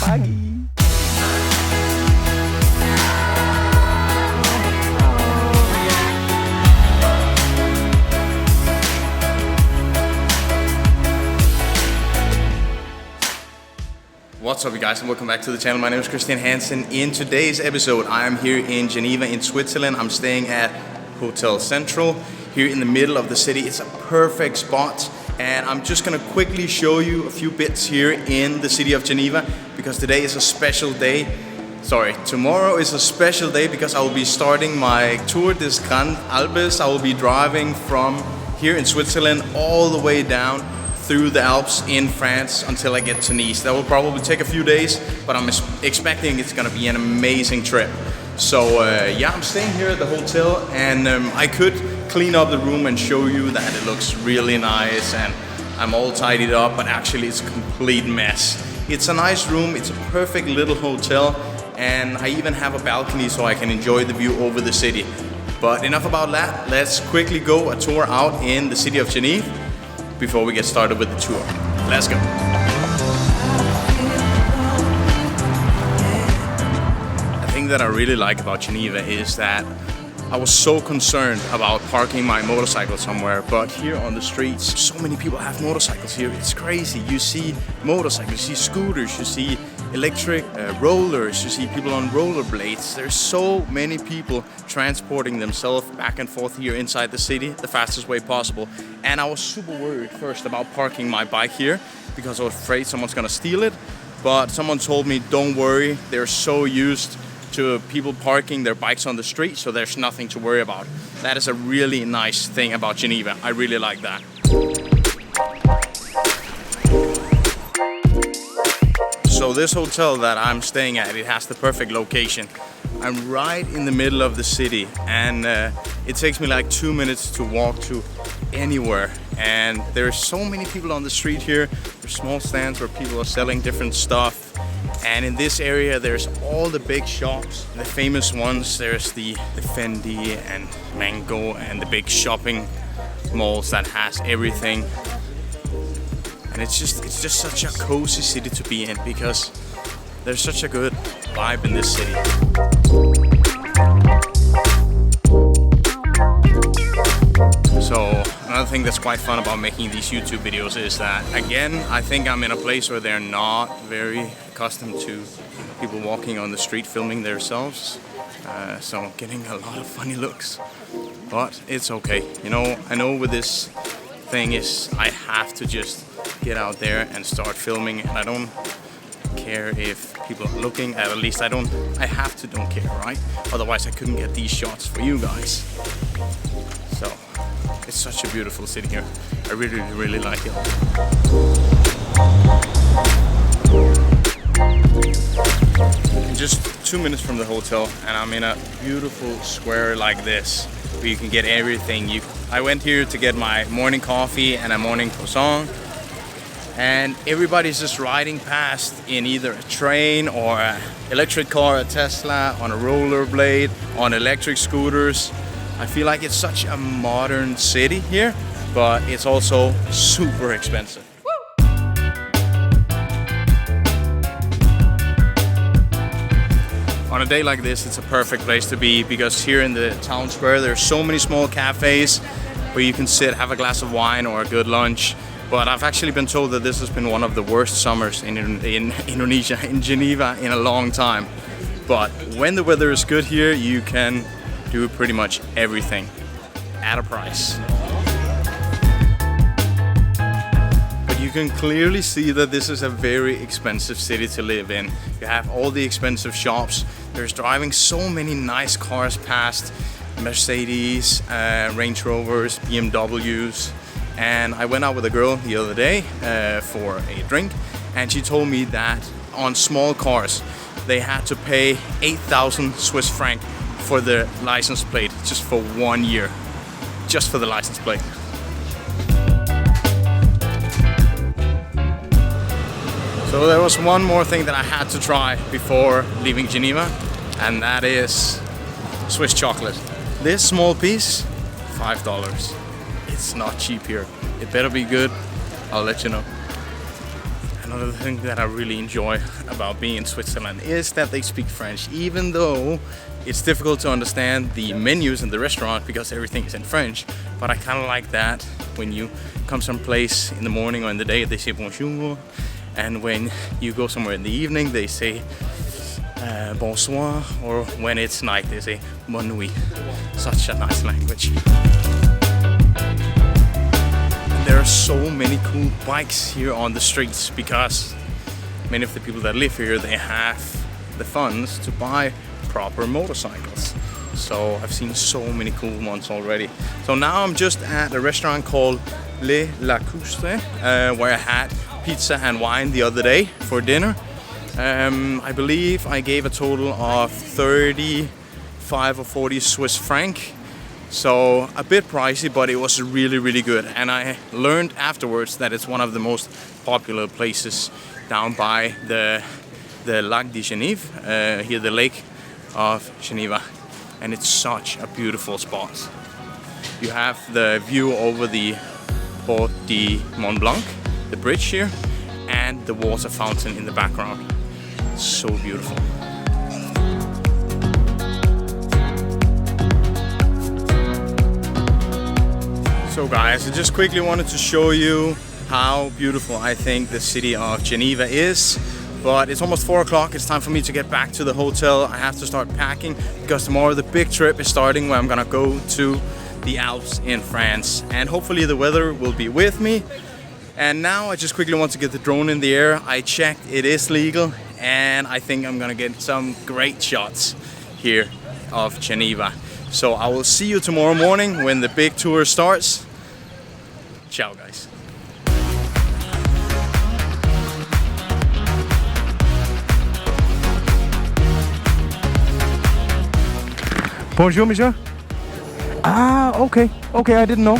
pagi. What's up you guys and welcome back to the channel. My name is Kristian Hansen. In today's episode I am here in Geneva in Switzerland. I'm staying at Hotel Central here in the middle of the city. It's a perfect spot and I'm just gonna quickly show you a few bits here in the city of Geneva because today is a special day. Tomorrow is a special day because I will be starting my Tour des Grand Des Alps. I will be driving from here in Switzerland all the way down through the Alps in France until I get to Nice. That will probably take a few days, but I'm expecting it's gonna be an amazing trip. So yeah, I'm staying here at the hotel and I could clean up the room and show you that it looks really nice and I'm all tidied up, but actually it's a complete mess. It's a nice room, it's a perfect little hotel, and I even have a balcony so I can enjoy the view over the city. But enough about that, let's quickly go a tour out in the city of Geneva before we get started with the tour. Let's go. The thing that I really like about Geneva is that I was so concerned about parking my motorcycle somewhere, but here on the streets, so many people have motorcycles here. It's crazy. You see motorcycles, you see scooters, you see electric rollers, you see people on rollerblades. There's so many people transporting themselves back and forth here inside the city the fastest way possible. And I was super worried first about parking my bike here because I was afraid someone's gonna steal it. But someone told me, don't worry, they're so used to people parking their bikes on the street, so there's nothing to worry about. That is a really nice thing about Geneva. I really like that. So this hotel that I'm staying at, it has the perfect location. I'm right in the middle of the city and it takes me like 2 minutes to walk to anywhere. And there's so many people on the street here. There's small stands where people are selling different stuff. And in this area there's all the big shops, the famous ones. There's the Fendi and Mango and the big shopping malls that has everything. And it's just such a cozy city to be in because there's such a good vibe in this city. So another thing that's quite fun about making these YouTube videos is that, again, I think I'm in a place where they're not very accustomed to people walking on the street filming themselves. So I'm getting a lot of funny looks, but it's okay. You know, I know with this thing is I have to just get out there and start filming, and I don't care if people are looking. At least I have to don't care, right? Otherwise I couldn't get these shots for you guys. So it's such a beautiful city here. I really, really like it. I'm just 2 minutes from the hotel and I'm in a beautiful square like this where you can get everything. I went here to get my morning coffee and a morning croissant, and everybody's just riding past in either a train or an electric car, a Tesla, on a rollerblade, on electric scooters. I feel like it's such a modern city here, but it's also super expensive. On a day like this, it's a perfect place to be because here in the town square, there's so many small cafes where you can sit, have a glass of wine or a good lunch. But I've actually been told that this has been one of the worst summers in Indonesia, in Geneva, in a long time. But when the weather is good here, you can do pretty much everything at a price. But you can clearly see that this is a very expensive city to live in. You have all the expensive shops. There's driving so many nice cars past, Mercedes, Range Rovers, BMWs. And I went out with a girl the other day for a drink, and she told me that on small cars they had to pay 8,000 Swiss franc for the license plate just for 1 year, just for the license plate. So there was one more thing that I had to try before leaving Geneva, and that is Swiss chocolate. This small piece, $5. It's not cheap here. It better be good. I'll let you know. And another thing that I really enjoy about being in Switzerland is that they speak French, even though it's difficult to understand the menus in the restaurant because everything is in French. But I kind of like that when you come someplace in the morning or in the day, they say bonjour, and when you go somewhere in the evening, they say bonsoir, or when it's night, they say bonne nuit. Such a nice language. There are so many cool bikes here on the streets because many of the people that live here, they have the funds to buy proper motorcycles. So I've seen so many cool ones already. So now I'm just at a restaurant called Le Lacustre, where I had pizza and wine the other day for dinner. I believe I gave a total of 35 or 40 Swiss franc. So a bit pricey, but it was really, really good. And I learned afterwards that it's one of the most popular places down by the Lac de Geneva, here the Lake of Geneva. And it's such a beautiful spot. You have the view over the Port de Mont Blanc, the bridge here, and the water fountain in the background. It's so beautiful. So guys, I just quickly wanted to show you how beautiful I think the city of Geneva is. But it's almost 4 o'clock, it's time for me to get back to the hotel. I have to start packing because tomorrow the big trip is starting where I'm gonna go to the Alps in France. And hopefully the weather will be with me. And now I just quickly want to get the drone in the air. I checked, it is legal, and I think I'm gonna get some great shots here of Geneva. So I will see you tomorrow morning when the big tour starts. Ciao guys. Bonjour, monsieur. Ah, okay, I didn't know.